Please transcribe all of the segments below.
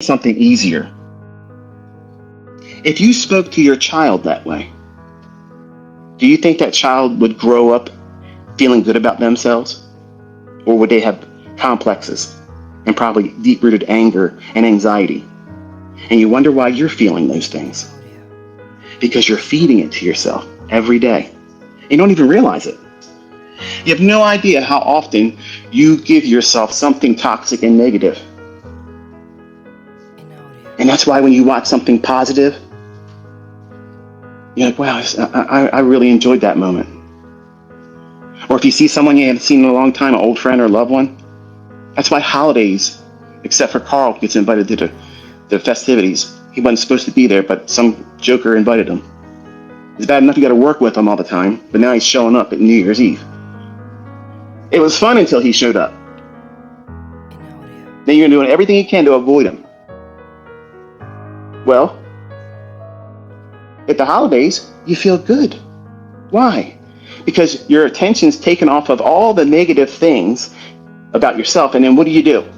something easier. If you spoke to your child that way, do you think that child would grow up feeling good about themselves? Or would they have complexes and probably deep-rooted anger and anxiety? And you wonder why you're feeling those things. Because you're feeding it to yourself every day. You don't even realize it. You have no idea how often you give yourself something toxic and negative. And that's why when you watch something positive, you're like, wow, I really enjoyed that moment. Or if you see someone you haven't seen in a long time, an old friend or loved one, that's why holidays, except for Carl, gets invited to the festivities. He wasn't supposed to be there, but some joker invited him. It's bad enough you got to work with him all the time, but now he's showing up at New Year's Eve. It was fun until he showed up. Then you're doing everything you can to avoid him. Well, at the holidays, you feel good. Why? Because your attention's taken off of all the negative things about yourself, and then what do?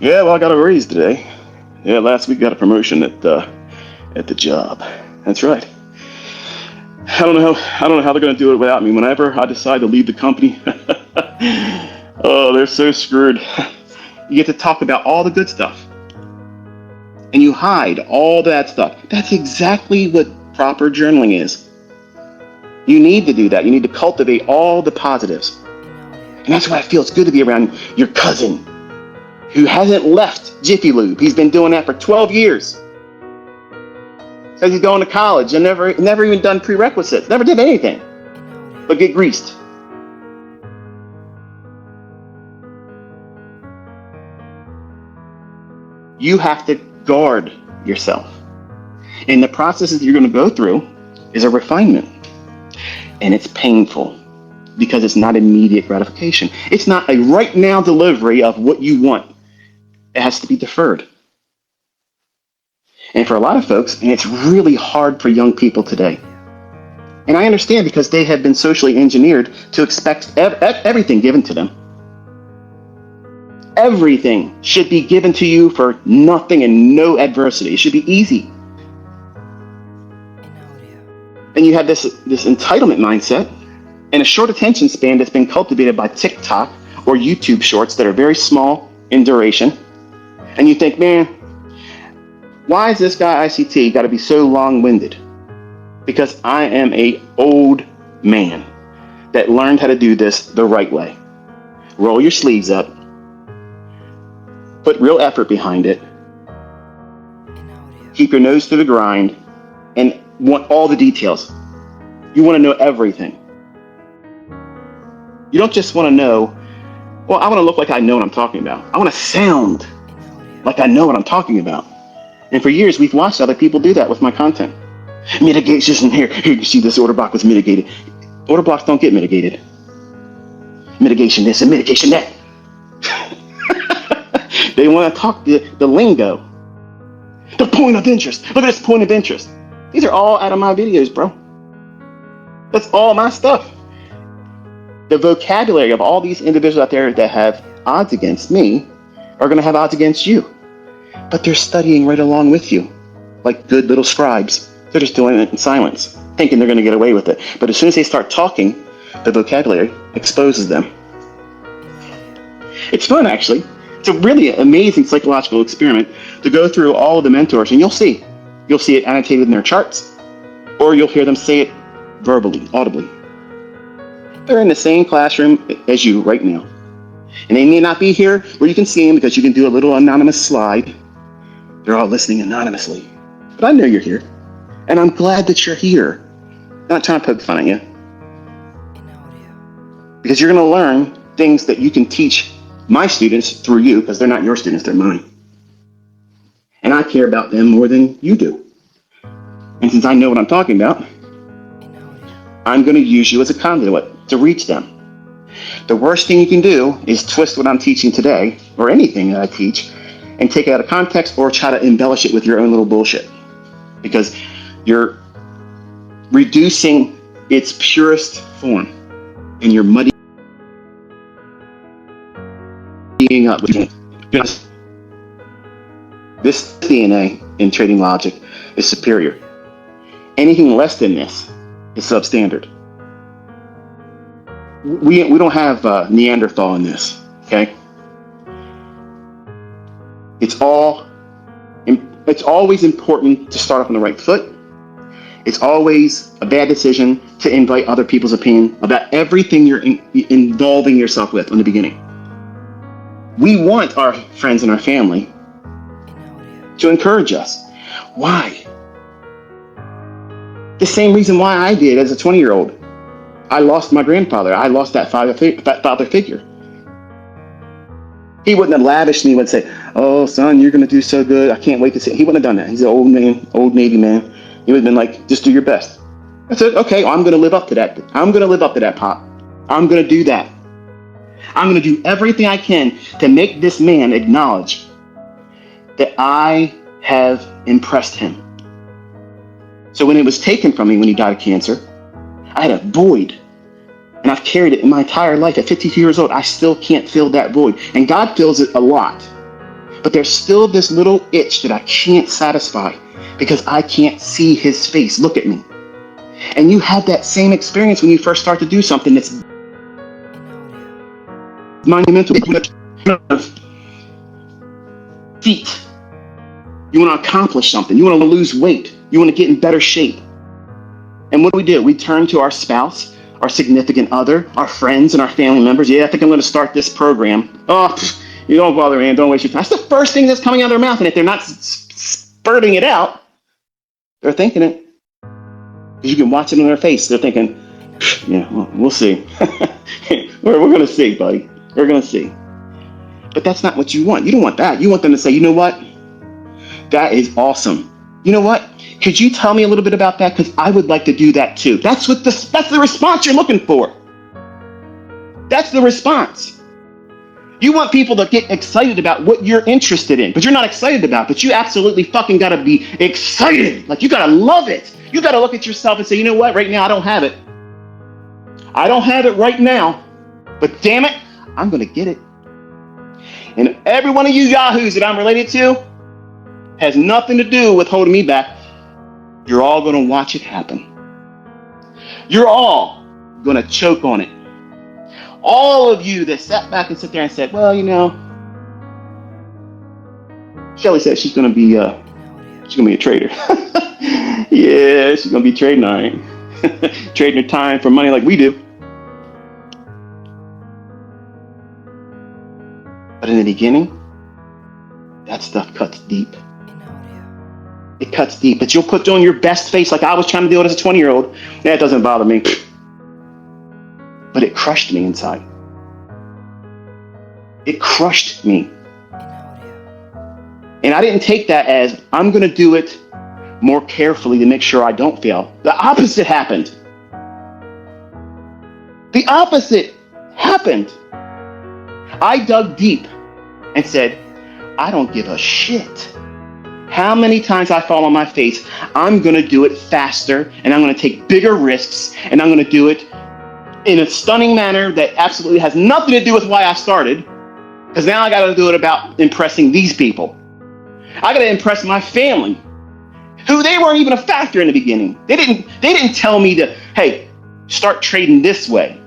Yeah, well, I got a raise today. Yeah, last week got a promotion at the job. That's right. I don't know how they're going to do it without me. Whenever I decide to leave the company, oh, they're so screwed. You get to talk about all the good stuff, and you hide all that stuff. That's exactly what proper journaling is. You need to do that. You need to cultivate all the positives. And that's why it feels good to be around your cousin who hasn't left Jiffy Lube. He's been doing that for 12 years. Says he's going to college and never even done prerequisites. Never did anything but get greased. You have to guard yourself. And the processes that you're going to go through is a refinement. And it's painful because it's not immediate gratification. It's not a right now delivery of what you want. It has to be deferred. And for a lot of folks, and it's really hard for young people today. And I understand because they have been socially engineered to expect everything given to them. Everything should be given to you for nothing and no adversity. It should be easy. And you have this entitlement mindset and a short attention span that's been cultivated by TikTok or YouTube shorts that are very small in duration. And you think, man, why is this guy ICT got to be so long-winded? Because I am an old man that learned how to do this the right way. Roll your sleeves up, put real effort behind it, keep your nose to the grind, and want all the details. You want to know everything. You don't just want to know, well, I want to look like I know what I'm talking about. I want to sound like I know what I'm talking about. And for years, we've watched other people do that with my content. Mitigation here. Here, you see this order block was mitigated. Order blocks don't get mitigated. Mitigation this and mitigation that. They want to talk the lingo. The point of interest. Look at this point of interest. These are all out of my videos, bro. That's all my stuff. The vocabulary of all these individuals out there that have odds against me are going to have odds against you. But they're studying right along with you, like good little scribes. They're just doing it in silence, thinking they're going to get away with it. But as soon as they start talking, the vocabulary exposes them. It's fun, actually. It's a really amazing psychological experiment to go through all of the mentors, and you'll see it annotated in their charts, or you'll hear them say it verbally, audibly. They're in the same classroom as you right now. And they may not be here where you can see them because you can do a little anonymous slide. They're all listening anonymously. But I know you're here. And I'm glad that you're here. I'm not trying to poke fun at you. Because you're going to learn things that you can teach my students through you, because they're not your students, they're mine. And I care about them more than you do. And since I know what I'm talking about, I'm going to use you as a conduit to reach them. The worst thing you can do is twist what I'm teaching today, or anything that I teach, and take it out of context or try to embellish it with your own little bullshit. Because you're reducing its purest form, and you're muddying up. This DNA in trading logic is superior. Anything less than this is substandard. We don't have Neanderthal in this, okay? It's always important to start off on the right foot. It's always a bad decision to invite other people's opinion about everything you're involving yourself with in the beginning. We want our friends and our family to encourage us. Why? The same reason why I did as a 20-year-old. I lost my grandfather. I lost that father figure. He wouldn't have lavished me, would say, "Oh, son, you're going to do so good. I can't wait to see." He wouldn't have done that. He's an old man, old Navy man. He would have been like, "Just do your best." I said, "Okay, well, I'm going to live up to that. I'm going to live up to that, Pop. I'm going to do that. I'm going to do everything I can to make this man acknowledge that I have impressed him." So when it was taken from me when he died of cancer, I had a void. And I've carried it in my entire life. At 52 years old, I still can't fill that void. And God fills it a lot. But there's still this little itch that I can't satisfy because I can't see his face look at me. And you have that same experience when you first start to do something that's monumental. Feet. You want to accomplish something. You want to lose weight. You want to get in better shape. And what do? We turn to our spouse, our significant other, our friends, and our family members. "Yeah, I think I'm going to start this program." "Oh, you don't bother, man. Don't waste your time." That's the first thing that's coming out of their mouth. And if they're not spurting it out, they're thinking it. Because you can watch it on their face. They're thinking, "Yeah, well, we'll see." We're going to see, buddy. We're going to see. But that's not what you want. You don't want that. You want them to say, "You know what? That is awesome. You know what? Could you tell me a little bit about that? Because I would like to do that too." That's the response you're looking for. That's the response. You want people to get excited about what you're interested in, but you're not excited about, but you absolutely fucking gotta be excited. Like, you gotta love it. You gotta look at yourself and say, "You know what? Right now, I don't have it. I don't have it right now, but damn it, I'm gonna get it." And every one of you yahoos that I'm related to has nothing to do with holding me back. You're all going to watch it happen. You're all going to choke on it. All of you that sat back and sit there and said, "Well, you know, Shelly said she's going to be a trader." Yeah, she's going to be trading, all right. Trading her time for money like we do. But in the beginning, that stuff cuts deep. It cuts deep, but you'll put on your best face like I was trying to do it as a 20-year-old. That doesn't bother me. But it crushed me inside. It crushed me. And I didn't take that as, I'm going to do it more carefully to make sure I don't fail. The opposite happened. The opposite happened. I dug deep and said, "I don't give a shit how many times I fall on my face. I'm going to do it faster, and I'm going to take bigger risks, and I'm going to do it in a stunning manner that absolutely has nothing to do with why I started, because now I got to do it about impressing these people. I got to impress my family, who they weren't even a factor in the beginning. They didn't tell me to, hey, start trading this way.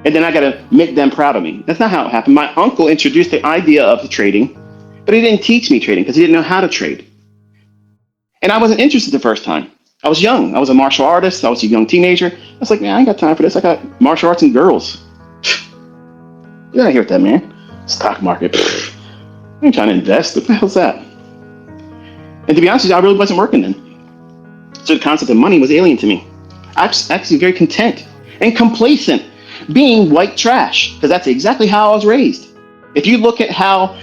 And then I got to make them proud of me. That's not how it happened. My uncle introduced the idea of the trading, but he didn't teach me trading because he didn't know how to trade. And I wasn't interested the first time. I was young. I was a martial artist. I was a young teenager. I was like, man, I ain't got time for this. I got martial arts and girls. You gotta hear that, man. Stock market. I ain't trying to invest. What the hell's that? And to be honest with you, I really wasn't working then. So the concept of money was alien to me. I was actually very content and complacent being white trash, because that's exactly how I was raised. If you look at how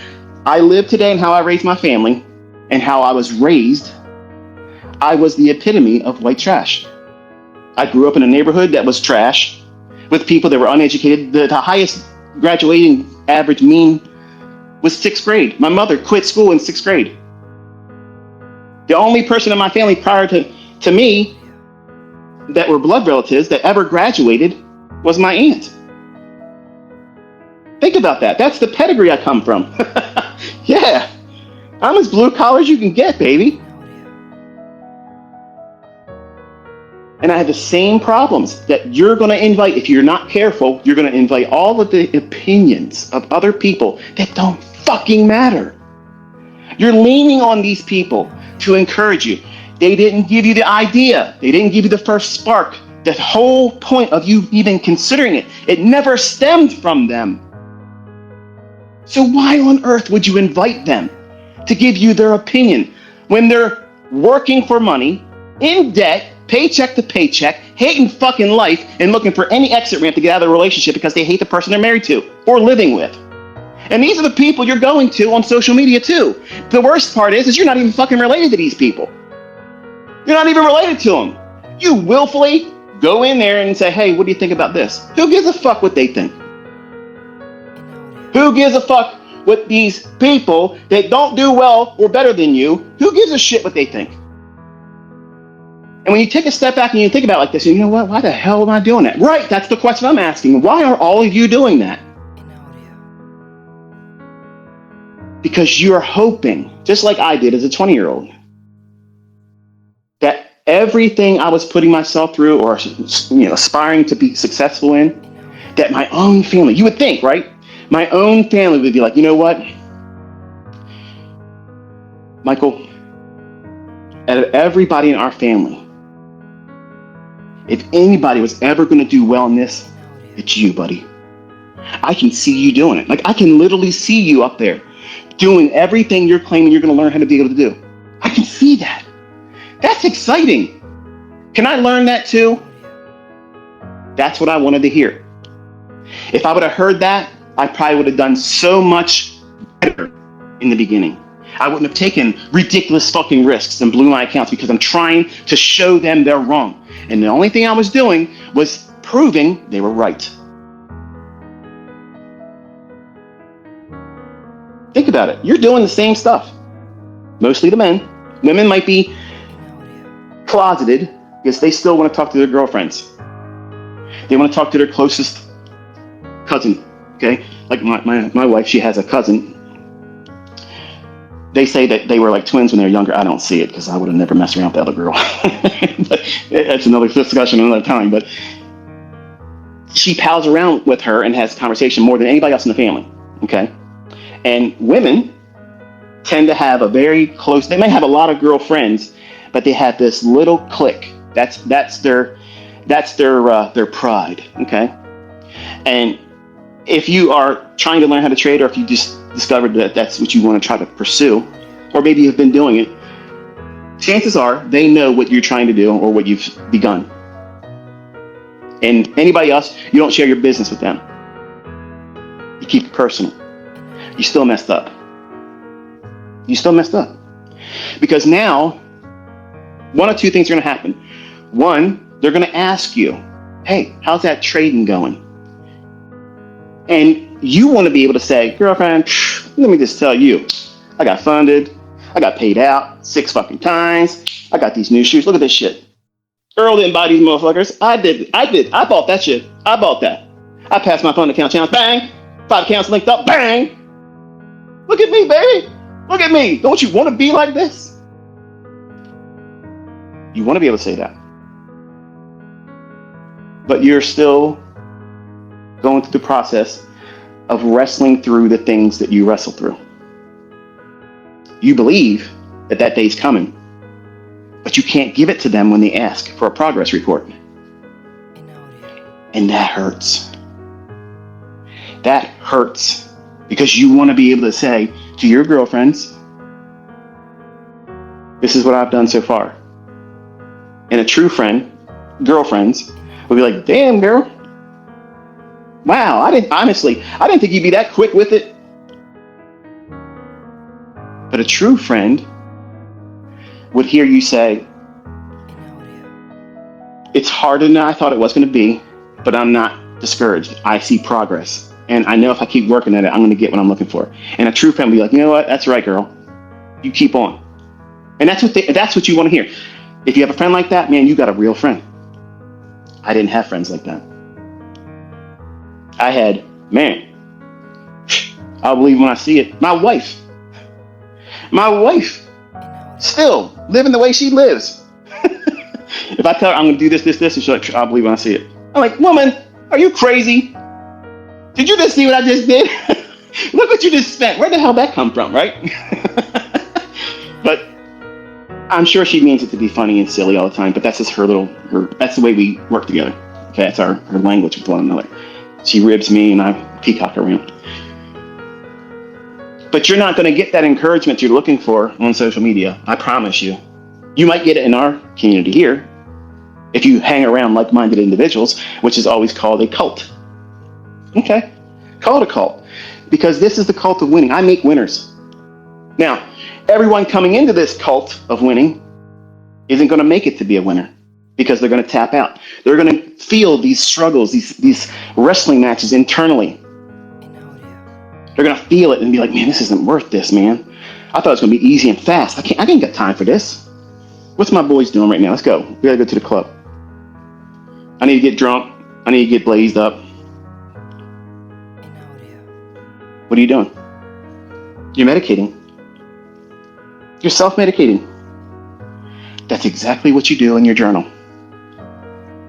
I live today and how I raised my family and how I was raised, I was the epitome of white trash. I grew up in a neighborhood that was trash with people that were uneducated. The highest graduating average mean was 6th grade. My mother quit school in 6th grade. The only person in my family prior to me that were blood relatives that ever graduated was my aunt. Think about that. That's the pedigree I come from. Yeah. I'm as blue collar as you can get, baby. And I have the same problems that you're going to invite. If you're not careful, you're going to invite all of the opinions of other people that don't fucking matter. You're leaning on these people to encourage you. They didn't give you the idea. They didn't give you the first spark. The whole point of you even considering it, it never stemmed from them. So why on earth would you invite them to give you their opinion when they're working for money, in debt, paycheck to paycheck, hating fucking life, and looking for any exit ramp to get out of the relationship because they hate the person they're married to or living with? And these are the people you're going to on social media too. The worst part is you're not even fucking related to these people. You're not even related to them. You willfully go in there and say, hey, what do you think about this? Who gives a fuck what they think? Who gives a fuck what these people that don't do well or better than you, who gives a shit what they think? And when you take a step back and you think about it like this, you know what? Why the hell am I doing that? Right, that's the question I'm asking. Why are all of you doing that? Because you're hoping, just like I did as a 20-year-old, that everything I was putting myself through or aspiring to be successful in, that my own family, you would think, right? My own family would be like, you know what? Michael, out of everybody in our family, if anybody was ever going to do well in this, it's you, buddy. I can see you doing it. Like, I can literally see you up there doing everything you're claiming you're going to learn how to be able to do. I can see that. That's exciting. Can I learn that too? That's what I wanted to hear. If I would have heard that, I probably would have done so much better in the beginning. I wouldn't have taken ridiculous fucking risks and blew my accounts because I'm trying to show them they're wrong. And the only thing I was doing was proving they were right. Think about it. You're doing the same stuff. Mostly the men. Women might be closeted because they still want to talk to their girlfriends. They want to talk to their closest cousin. Okay? Like my wife, she has a cousin. They say that they were like twins when they were younger. I don't see it because I would have never messed around with the other girl. But that's another discussion another time. But she pals around with her and has conversation more than anybody else in the family. Okay? And women tend to have a very close, they may have a lot of girlfriends, but they have this little clique. That's their pride, okay? And if you are trying to learn how to trade, or if you just discovered that that's what you want to try to pursue, or maybe you've been doing it, chances are they know what you're trying to do or what you've begun. And anybody else, you don't share your business with them. You keep it personal. You still messed up. You still messed up. Because now, one of two things are going to happen. One, they're going to ask you, hey, how's that trading going? And you want to be able to say, girlfriend, let me just tell you, I got funded. I got paid out 6 fucking times. I got these new shoes. Look at this shit. Earl didn't buy these motherfuckers. I did. I bought that shit. I bought that. I passed my fund account challenge. Bang. 5 accounts linked up. Bang. Look at me, baby. Look at me. Don't you want to be like this? You want to be able to say that. But you're still going through the process of wrestling through the things that you wrestle through. You believe that that day's coming, but you can't give it to them when they ask for a progress report. And that hurts. That hurts. Because you want to be able to say to your girlfriends, this is what I've done so far. And a true friend, girlfriends, will be like, damn, girl. Wow, I didn't think you'd be that quick with it. But a true friend would hear you say, it's harder than I thought it was going to be, but I'm not discouraged. I see progress. And I know if I keep working at it, I'm going to get what I'm looking for. And a true friend will be like, you know what? That's right, girl. You keep on. And that's what you want to hear. If you have a friend like that, man, you got a real friend. I didn't have friends like that. I had, man, I'll believe when I see it, my wife. My wife, still living the way she lives. If I tell her I'm going to do this, and she's like, I'll believe when I see it. I'm like, woman, are you crazy? Did you just see what I just did? Look what you just spent. Where the hell that come from, right? But I'm sure she means it to be funny and silly all the time, but that's just that's the way we work together. Okay, that's our language with one another. She ribs me and I peacock around. But you're not going to get that encouragement you're looking for on social media. I promise you. You might get it in our community here if you hang around like-minded individuals, which is always called a cult. Okay, call it a cult. Because this is the cult of winning. I make winners. Now, everyone coming into this cult of winning isn't going to make it to be a winner because they're going to tap out. They're going to feel these struggles, these wrestling matches internally. They're going to feel it and be like, man, this isn't worth this, man. I thought it was going to be easy and fast. I can't get time for this. What's my boys doing right now? Let's go. We got to go to the club. I need to get drunk. I need to get blazed up. What are you doing? You're medicating. You're self-medicating. That's exactly what you do in your journal.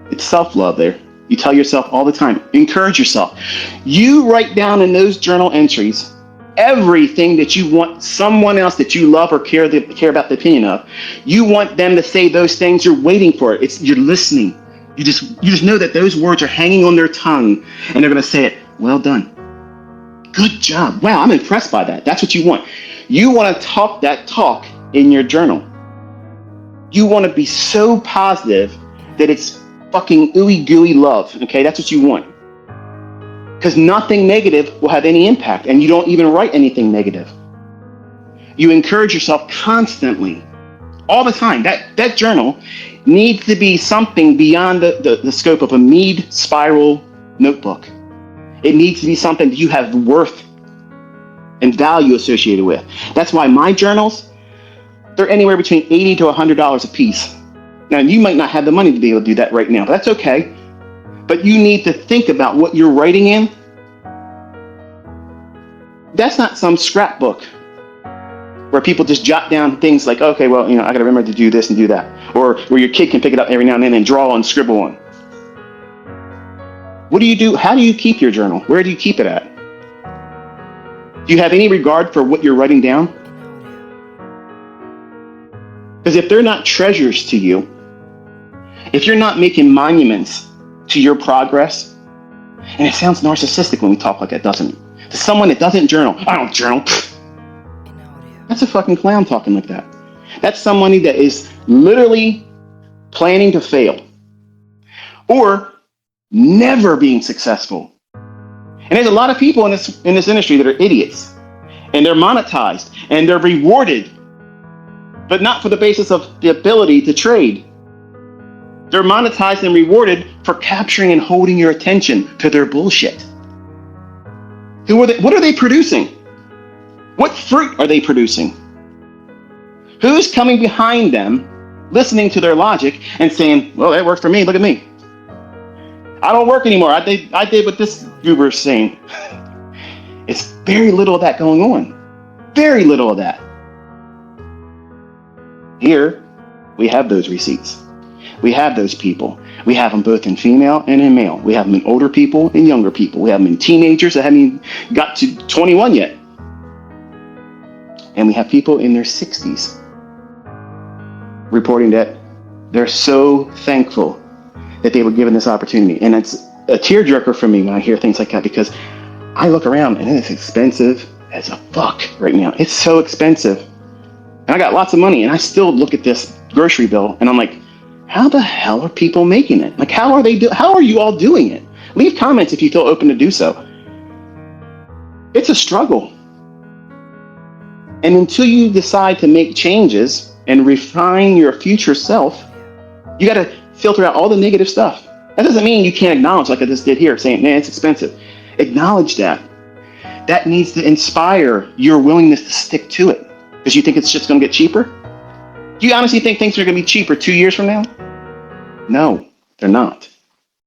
It's self-love there. You tell yourself all the time, encourage yourself. You write down in those journal entries everything that you want someone else that you love or care about the opinion of. You want them to say those things. You're waiting for it. You're listening. You just know that those words are hanging on their tongue and they're going to say it. Well done. Good job. Wow, I'm impressed by that. That's what you want. You want to talk that talk in your journal. You want to be so positive that it's fucking ooey gooey love. Okay, that's what you want. Because nothing negative will have any impact, and you don't even write anything negative. You encourage yourself constantly, all the time. That journal needs to be something beyond the scope of a Mead spiral notebook. It needs to be something that you have worth and value associated with. That's why my journals, they're anywhere between $80 to $100 a piece. Now, you might not have the money to be able to do that right now, but that's okay. But you need to think about what you're writing in. That's not some scrapbook where people just jot down things like, okay, well, I got to remember to do this and do that. Or where your kid can pick it up every now and then and draw and scribble on. What do you do? How do you keep your journal? Where do you keep it at? Do you have any regard for what you're writing down? Because if they're not treasures to you, if you're not making monuments to your progress, and it sounds narcissistic when we talk like that, doesn't it? To someone that doesn't journal, I don't journal. That's a fucking clown talking like that. That's somebody that is literally planning to fail or never being successful. And there's a lot of people in this industry that are idiots, and they're monetized and they're rewarded, but not for the basis of the ability to trade. They're monetized and rewarded for capturing and holding your attention to their bullshit. What are they producing? What fruit are they producing? Who's coming behind them, listening to their logic and saying, well, that worked for me, look at me. I don't work anymore. I did what this goober is saying. It's very little of that going on. Very little of that. Here, we have those receipts. We have those people. We have them both in female and in male. We have them in older people and younger people. We have them in teenagers that haven't even got to 21 yet. And we have people in their 60s reporting that they're so thankful that they were given this opportunity. And it's a tearjerker for me when I hear things like that, because I look around and it's expensive as a fuck right now. It's so expensive. And I got lots of money and I still look at this grocery bill and I'm like, how the hell are people making it? Like, how are you all doing it? Leave comments if you feel open to do so. It's a struggle. And until you decide to make changes and refine your future self, you got to filter out all the negative stuff. That doesn't mean you can't acknowledge, like I just did here, saying, man, it's expensive. Acknowledge that. That needs to inspire your willingness to stick to it, because you think it's just going to get cheaper. Do you honestly think things are going to be cheaper 2 years from now? No, they're not.